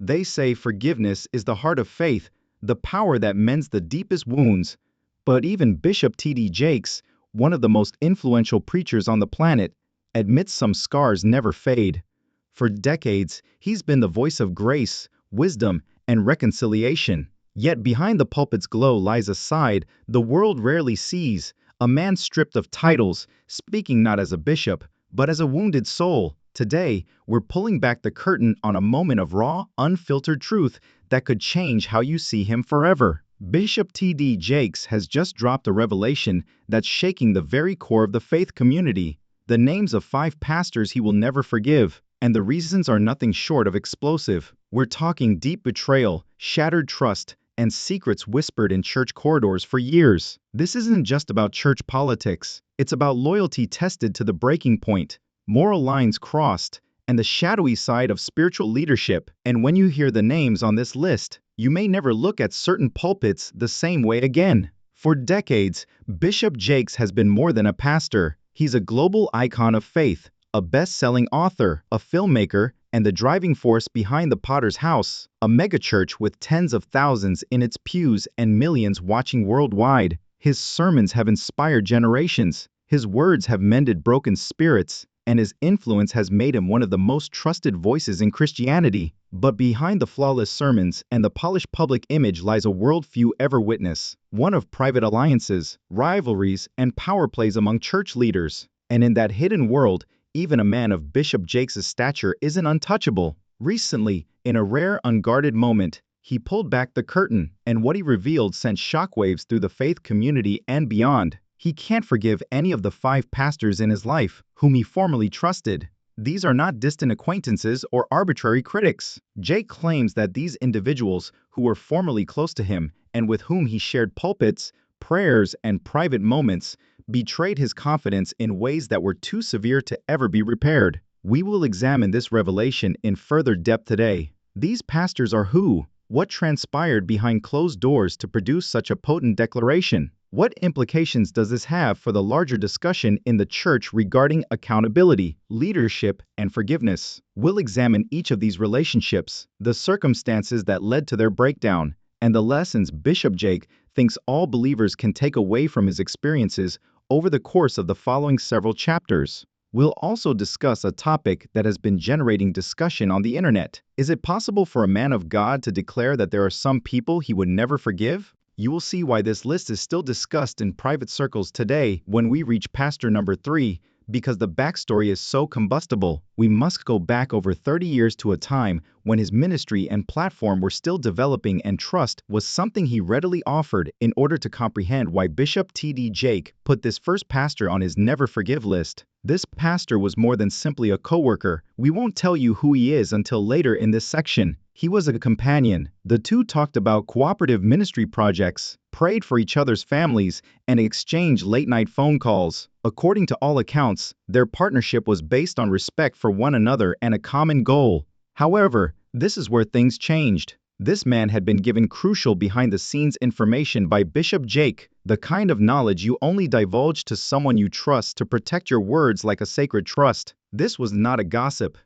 They say forgiveness is the heart of faith, the power that mends the deepest wounds. But even Bishop T.D. Jakes, one of the most influential preachers on the planet, admits some scars never fade. For decades, he's been the voice of grace, wisdom, and reconciliation. Yet behind the pulpit's glow lies a side the world rarely sees, a man stripped of titles, speaking not as a bishop, but as a wounded soul. Today, we're pulling back the curtain on a moment of raw, unfiltered truth that could change how you see him forever. Bishop T.D. Jakes has just dropped a revelation that's shaking the very core of the faith community. The names of 5 pastors he will never forgive, and the reasons are nothing short of explosive. We're talking deep betrayal, shattered trust, and secrets whispered in church corridors for years. This isn't just about church politics. It's about loyalty tested to the breaking point, moral lines crossed, and the shadowy side of spiritual leadership. And when you hear the names on this list, you may never look at certain pulpits the same way again. For decades, Bishop Jakes has been more than a pastor. He's a global icon of faith, a best-selling author, a filmmaker, and the driving force behind the Potter's House, a megachurch with tens of thousands in its pews and millions watching worldwide. His sermons have inspired generations, his words have mended broken spirits, and his influence has made him one of the most trusted voices in Christianity. But behind the flawless sermons and the polished public image lies a world few ever witness, one of private alliances, rivalries, and power plays among church leaders. And in that hidden world, even a man of Bishop Jakes' stature isn't untouchable. Recently, in a rare, unguarded moment, he pulled back the curtain, and what he revealed sent shockwaves through the faith community and beyond. He can't forgive any of the 5 pastors in his life, whom he formerly trusted. These are not distant acquaintances or arbitrary critics. Jake claims that these individuals, who were formerly close to him and with whom he shared pulpits, prayers, and private moments, betrayed his confidence in ways that were too severe to ever be repaired. We will examine this revelation in further depth today. These pastors are who? What transpired behind closed doors to produce such a potent declaration? What implications does this have for the larger discussion in the church regarding accountability, leadership, and forgiveness? We'll examine each of these relationships, the circumstances that led to their breakdown, and the lessons Bishop Jake thinks all believers can take away from his experiences over the course of the following several chapters. We'll also discuss a topic that has been generating discussion on the internet. Is it possible for a man of God to declare that there are some people he would never forgive? You will see why this list is still discussed in private circles today when we reach pastor number 3, because the backstory is so combustible. We must go back over 30 years to a time when his ministry and platform were still developing and trust was something he readily offered in order to comprehend why Bishop T.D. Jake put this first pastor on his never forgive list. This pastor was more than simply a co-worker. We won't tell you who he is until later in this section. He was a companion. The two talked about cooperative ministry projects, prayed for each other's families, and exchanged late-night phone calls. According to all accounts, their partnership was based on respect for one another and a common goal. However, this is where things changed. This man had been given crucial behind-the-scenes information by Bishop Jake, the kind of knowledge you only divulge to someone you trust to protect your words like a sacred trust. This was not a gossip.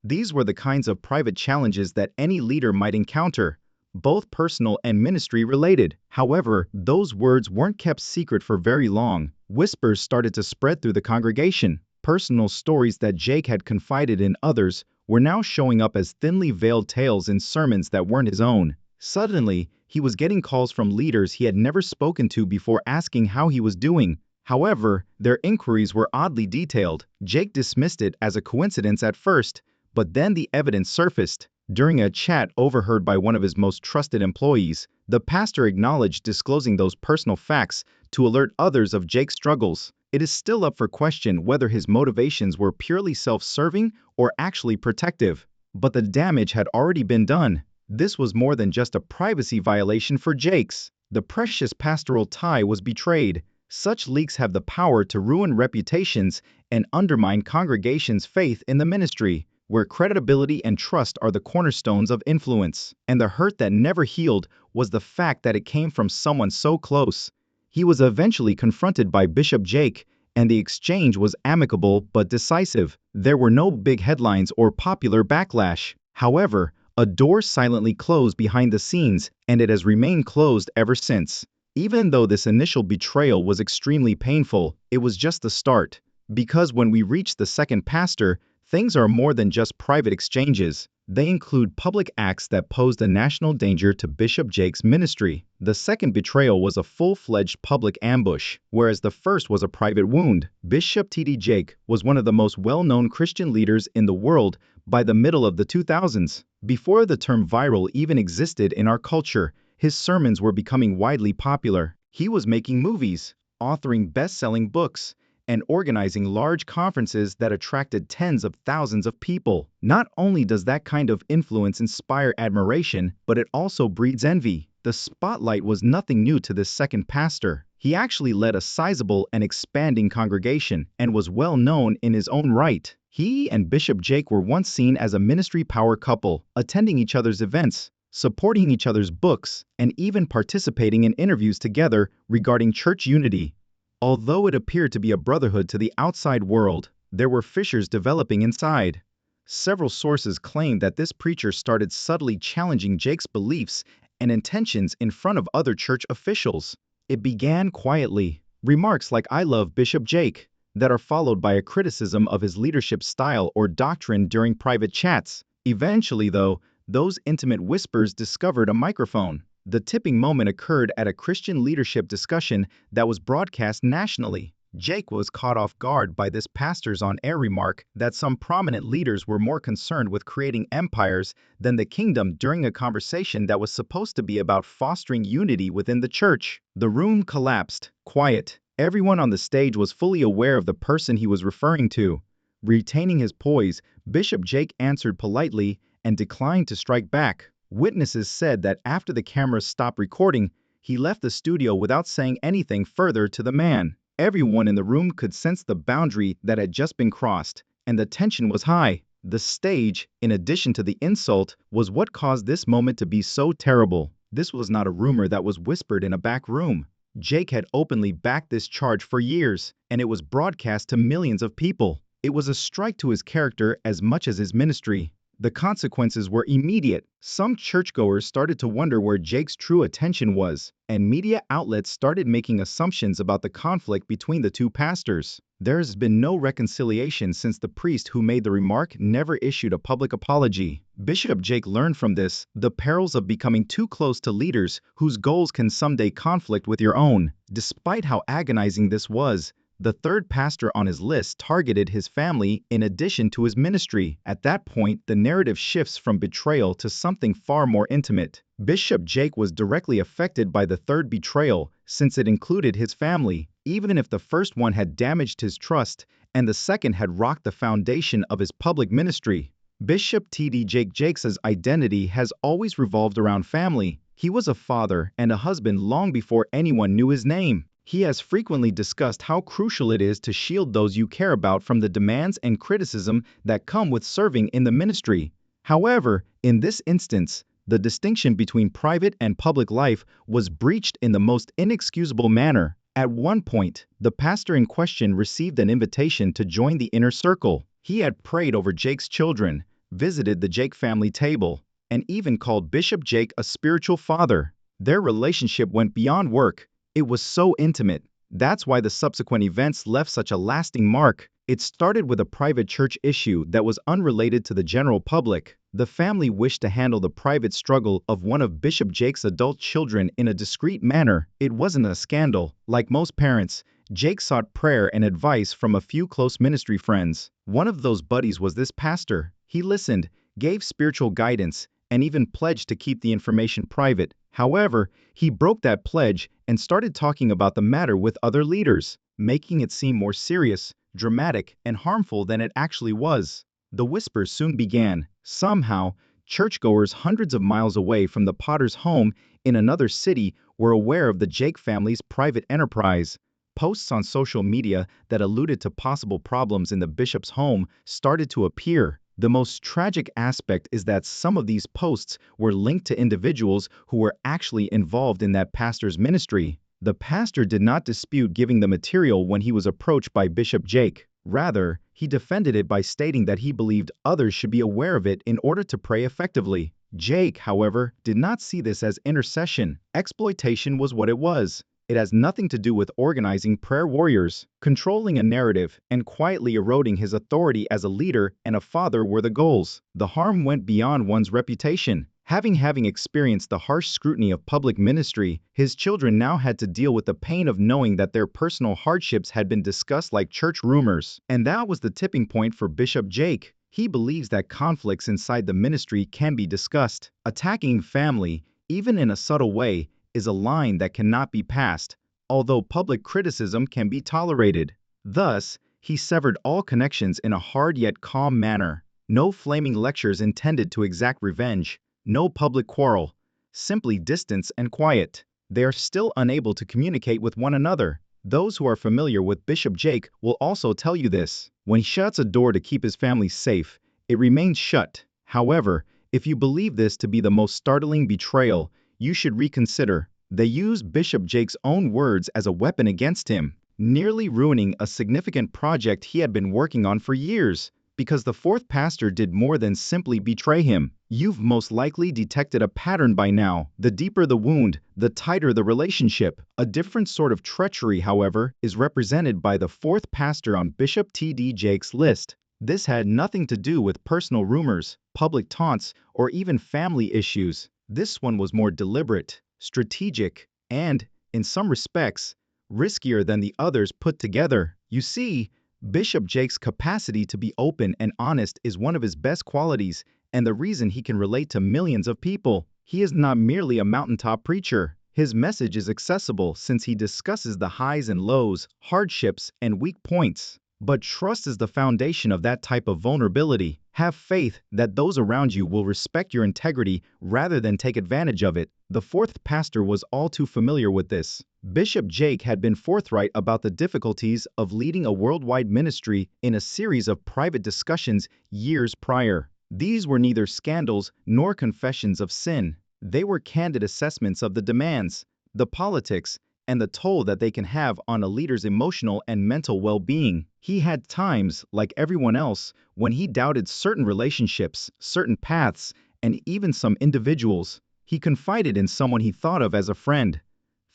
These were the kinds of private challenges that any leader might encounter, both personal and ministry related. However, those words weren't kept secret for very long. Whispers started to spread through the congregation. Personal stories that Jake had confided in others were now showing up as thinly veiled tales in sermons that weren't his own. Suddenly, he was getting calls from leaders he had never spoken to before asking how he was doing. However, their inquiries were oddly detailed. Jake dismissed it as a coincidence at first, but then the evidence surfaced. During a chat overheard by one of his most trusted employees, the pastor acknowledged disclosing those personal facts to alert others of Jake's struggles. It is still up for question whether his motivations were purely self-serving or actually protective. But the damage had already been done. This was more than just a privacy violation for Jakes. The precious pastoral tie was betrayed. Such leaks have the power to ruin reputations and undermine congregations' faith in the ministry, where credibility and trust are the cornerstones of influence. And the hurt that never healed was the fact that it came from someone so close. He was eventually confronted by Bishop Jake, and the exchange was amicable but decisive. There were no big headlines or popular backlash. However, A door silently closed behind the scenes, and it has remained closed ever since. Even though this initial betrayal was extremely painful, it was just the start. Because when we reach the second pastor, things are more than just private exchanges. They include public acts that posed a national danger to Bishop Jake's ministry. The second betrayal was a full-fledged public ambush, whereas the first was a private wound. Bishop T.D. Jake was one of the most well-known Christian leaders in the world by the middle of the 2000s. Before the term viral even existed in our culture, his sermons were becoming widely popular. He was making movies, authoring best-selling books, and organizing large conferences that attracted tens of thousands of people. Not only does that kind of influence inspire admiration, but it also breeds envy. The spotlight was nothing new to this second pastor. He actually led a sizable and expanding congregation and was well known in his own right. He and Bishop Jake were once seen as a ministry power couple, attending each other's events, supporting each other's books, and even participating in interviews together regarding church unity. Although it appeared to be a brotherhood to the outside world, there were fissures developing inside. Several sources claim that this preacher started subtly challenging Jake's beliefs and intentions in front of other church officials. It began quietly. Remarks like "I love Bishop Jake" that are followed by a criticism of his leadership style or doctrine during private chats. Eventually, though, those intimate whispers discovered a microphone. The tipping moment occurred at a Christian leadership discussion that was broadcast nationally. Jake was caught off guard by this pastor's on-air remark that some prominent leaders were more concerned with creating empires than the kingdom during a conversation that was supposed to be about fostering unity within the church. The room collapsed. Quiet. Everyone on the stage was fully aware of the person he was referring to. Retaining his poise, Bishop Jake answered politely and declined to strike back. Witnesses said that after the cameras stopped recording, he left the studio without saying anything further to the man. Everyone in the room could sense the boundary that had just been crossed, and the tension was high. The stage, in addition to the insult, was what caused this moment to be so terrible. This was not a rumor that was whispered in a back room. Jake had openly backed this charge for years, and it was broadcast to millions of people. It was a strike to his character as much as his ministry. The consequences were immediate. Some churchgoers started to wonder where Jake's true attention was, and media outlets started making assumptions about the conflict between the two pastors. There has been no reconciliation since the priest who made the remark never issued a public apology. Bishop Jake learned from this the perils of becoming too close to leaders whose goals can someday conflict with your own. Despite how agonizing this was, the third pastor on his list targeted his family in addition to his ministry. At that point, the narrative shifts from betrayal to something far more intimate. Bishop Jake was directly affected by the third betrayal since it included his family, even if the first one had damaged his trust and the second had rocked the foundation of his public ministry. Bishop T.D. Jake's identity has always revolved around family. He was a father and a husband long before anyone knew his name. He has frequently discussed how crucial it is to shield those you care about from the demands and criticism that come with serving in the ministry. However, in this instance, the distinction between private and public life was breached in the most inexcusable manner. At one point, the pastor in question received an invitation to join the inner circle. He had prayed over Jake's children, visited the Jake family table, and even called Bishop Jake a spiritual father. Their relationship went beyond work. It was so intimate. That's why the subsequent events left such a lasting mark. It started with a private church issue that was unrelated to the general public. The family wished to handle the private struggle of one of Bishop Jake's adult children in a discreet manner. It wasn't a scandal. Like most parents, Jake sought prayer and advice from a few close ministry friends. One of those buddies was this pastor. He listened, gave spiritual guidance, and even pledged to keep the information private. However, he broke that pledge and started talking about the matter with other leaders, making it seem more serious, dramatic, and harmful than it actually was. The whispers soon began. Somehow, churchgoers hundreds of miles away from the Potter's home in another city were aware of the Jake family's private enterprise. Posts on social media that alluded to possible problems in the bishop's home started to appear. The most tragic aspect is that some of these posts were linked to individuals who were actually involved in that pastor's ministry. The pastor did not dispute giving the material when he was approached by Bishop Jake. Rather, he defended it by stating that he believed others should be aware of it in order to pray effectively. Jake, however, did not see this as intercession. Exploitation was what it was. It has nothing to do with organizing prayer warriors. Controlling a narrative and quietly eroding his authority as a leader and a father were the goals. The harm went beyond one's reputation. Having experienced the harsh scrutiny of public ministry, his children now had to deal with the pain of knowing that their personal hardships had been discussed like church rumors. And that was the tipping point for Bishop Jake. He believes that conflicts inside the ministry can be discussed. Attacking family, even in a subtle way, is a line that cannot be passed, although public criticism can be tolerated. Thus, he severed all connections in a hard yet calm manner. No flaming lectures intended to exact revenge. No public quarrel. Simply distance and quiet. They are still unable to communicate with one another. Those who are familiar with Bishop Jake will also tell you this. When he shuts a door to keep his family safe, it remains shut. However, if you believe this to be the most startling betrayal, you should reconsider. They use Bishop Jake's own words as a weapon against him, nearly ruining a significant project he had been working on for years. Because the fourth pastor did more than simply betray him. You've most likely detected a pattern by now. The deeper the wound, the tighter the relationship. A different sort of treachery, however, is represented by the fourth pastor on Bishop T.D. Jake's list. This had nothing to do with personal rumors, public taunts, or even family issues. This one was more deliberate, strategic, and, in some respects, riskier than the others put together. You see, Bishop Jake's capacity to be open and honest is one of his best qualities, and the reason he can relate to millions of people. He is not merely a mountaintop preacher. His message is accessible since he discusses the highs and lows, hardships, and weak points. But trust is the foundation of that type of vulnerability. Have faith that those around you will respect your integrity rather than take advantage of it. The fourth pastor was all too familiar with this. Bishop Jake had been forthright about the difficulties of leading a worldwide ministry in a series of private discussions years prior. These were neither scandals nor confessions of sin. They were candid assessments of the demands, the politics, and the toll that they can have on a leader's emotional and mental well-being. He had times, like everyone else, when he doubted certain relationships, certain paths, and even some individuals. He confided in someone he thought of as a friend,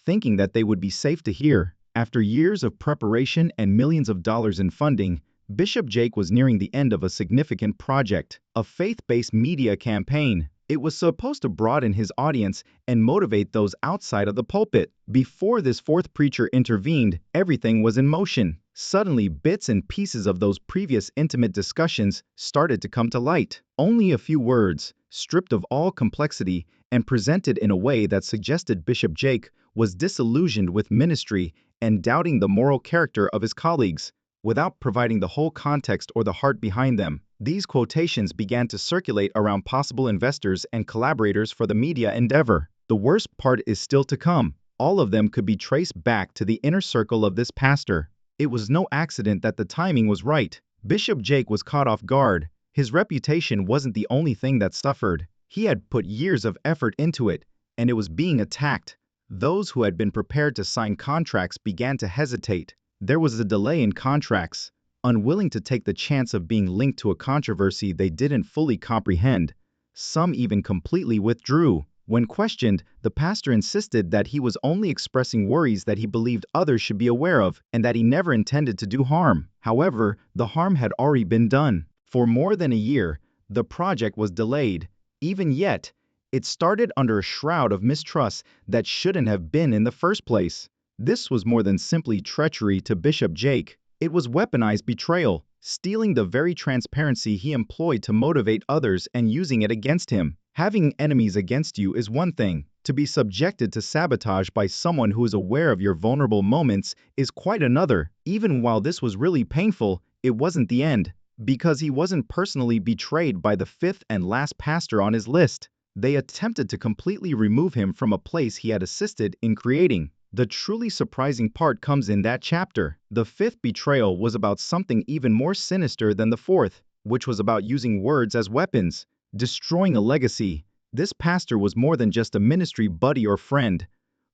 thinking that they would be safe to hear. After years of preparation and millions of dollars in funding, Bishop Jake was nearing the end of a significant project, a faith-based media campaign. It was supposed to broaden his audience and motivate those outside of the pulpit. Before this fourth preacher intervened, everything was in motion. Suddenly, bits and pieces of those previous intimate discussions started to come to light. Only a few words, stripped of all complexity and presented in a way that suggested Bishop Jake was disillusioned with ministry and doubting the moral character of his colleagues. Without providing the whole context or the heart behind them, these quotations began to circulate around possible investors and collaborators for the media endeavor. The worst part is still to come. All of them could be traced back to the inner circle of this pastor. It was no accident that the timing was right. Bishop Jake was caught off guard. His reputation wasn't the only thing that suffered. He had put years of effort into it, and it was being attacked. Those who had been prepared to sign contracts began to hesitate. There was a delay in contracts. Unwilling to take the chance of being linked to a controversy they didn't fully comprehend, some even completely withdrew. When questioned, the pastor insisted that he was only expressing worries that he believed others should be aware of and that he never intended to do harm. However, the harm had already been done. For more than a year, the project was delayed. Even yet, it started under a shroud of mistrust that shouldn't have been in the first place. This was more than simply treachery to Bishop Jake. It was weaponized betrayal, stealing the very transparency he employed to motivate others and using it against him. Having enemies against you is one thing. To be subjected to sabotage by someone who is aware of your vulnerable moments is quite another. Even while this was really painful, it wasn't the end. Because he wasn't personally betrayed by the fifth and last pastor on his list. They attempted to completely remove him from a place he had assisted in creating. The truly surprising part comes in that chapter. The fifth betrayal was about something even more sinister than the fourth, which was about using words as weapons, destroying a legacy. This pastor was more than just a ministry buddy or friend.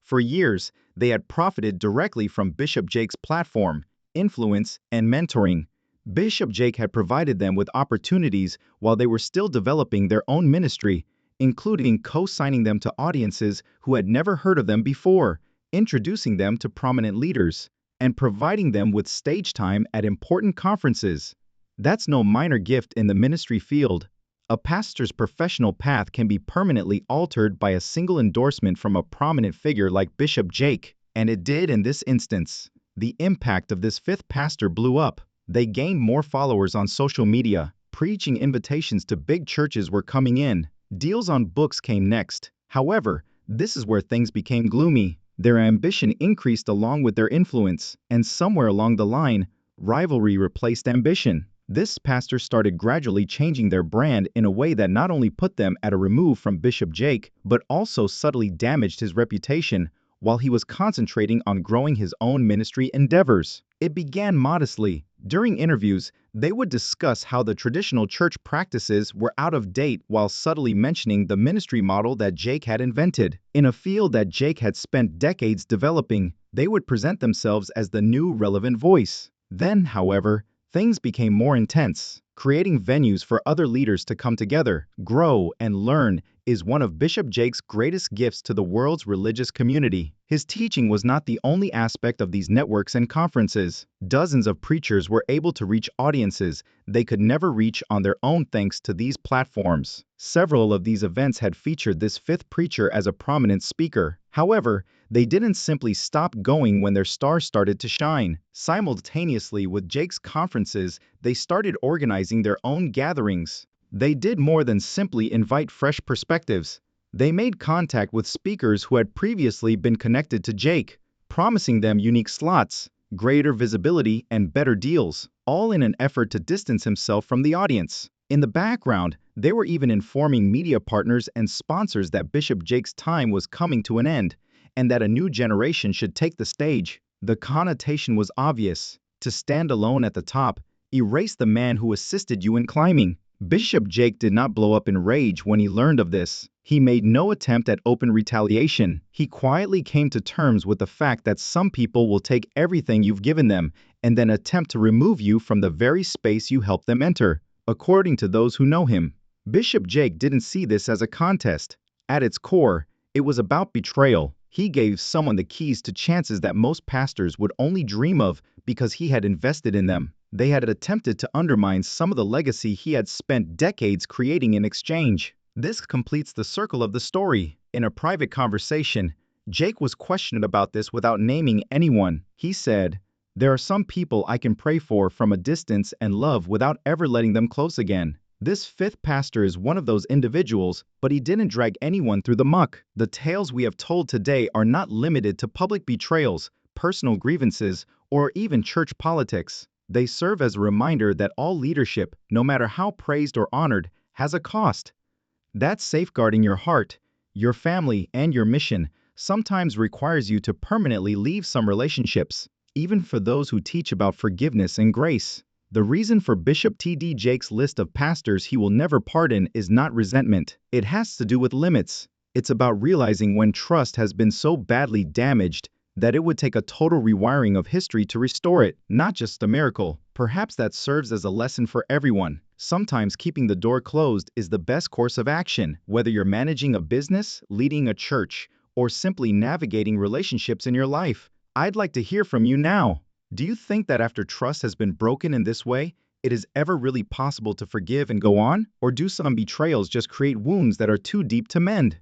For years, they had profited directly from Bishop Jake's platform, influence, and mentoring. Bishop Jake had provided them with opportunities while they were still developing their own ministry, including co-signing them to audiences who had never heard of them before, introducing them to prominent leaders, and providing them with stage time at important conferences. That's no minor gift in the ministry field. A pastor's professional path can be permanently altered by a single endorsement from a prominent figure like Bishop Jake, and it did in this instance. The impact of this fifth pastor blew up. They gained more followers on social media. Preaching invitations to big churches were coming in. Deals on books came next. However, this is where things became gloomy. Their ambition increased along with their influence, and somewhere along the line, rivalry replaced ambition. This pastor started gradually changing their brand in a way that not only put them at a remove from Bishop Jake, but also subtly damaged his reputation while he was concentrating on growing his own ministry endeavors. It began modestly. During interviews, they would discuss how the traditional church practices were out of date while subtly mentioning the ministry model that Jake had invented. In a field that Jake had spent decades developing, they would present themselves as the new relevant voice. Then, however, things became more intense. Creating venues for other leaders to come together, grow, and learn is one of Bishop Jake's greatest gifts to the world's religious community. His teaching was not the only aspect of these networks and conferences. Dozens of preachers were able to reach audiences they could never reach on their own thanks to these platforms. Several of these events had featured this fifth preacher as a prominent speaker. However, they didn't simply stop going when their stars started to shine. Simultaneously with Jake's conferences, they started organizing their own gatherings. They did more than simply invite fresh perspectives. They made contact with speakers who had previously been connected to Jake, promising them unique slots, greater visibility, and better deals, all in an effort to distance himself from the audience. In the background, they were even informing media partners and sponsors that Bishop Jake's time was coming to an end, and that a new generation should take the stage. The connotation was obvious: to stand alone at the top, erase the man who assisted you in climbing. Bishop Jake did not blow up in rage when he learned of this. He made no attempt at open retaliation. He quietly came to terms with the fact that some people will take everything you've given them and then attempt to remove you from the very space you helped them enter. According to those who know him, Bishop Jake didn't see this as a contest. At its core, it was about betrayal. He gave someone the keys to chances that most pastors would only dream of because he had invested in them. They had attempted to undermine some of the legacy he had spent decades creating in exchange. This completes the circle of the story. In a private conversation, Jake was questioned about this without naming anyone. He said, "There are some people I can pray for from a distance and love without ever letting them close again." This fifth pastor is one of those individuals, but he didn't drag anyone through the muck. The tales we have told today are not limited to public betrayals, personal grievances, or even church politics. They serve as a reminder that all leadership, no matter how praised or honored, has a cost. That safeguarding your heart, your family, and your mission sometimes requires you to permanently leave some relationships, even for those who teach about forgiveness and grace. The reason for Bishop T.D. Jake's list of pastors he will never pardon is not resentment. It has to do with limits. It's about realizing when trust has been so badly damaged that it would take a total rewiring of history to restore it, not just a miracle. Perhaps that serves as a lesson for everyone. Sometimes keeping the door closed is the best course of action, whether you're managing a business, leading a church, or simply navigating relationships in your life. I'd like to hear from you now. Do you think that after trust has been broken in this way, it is ever really possible to forgive and go on? Or do some betrayals just create wounds that are too deep to mend?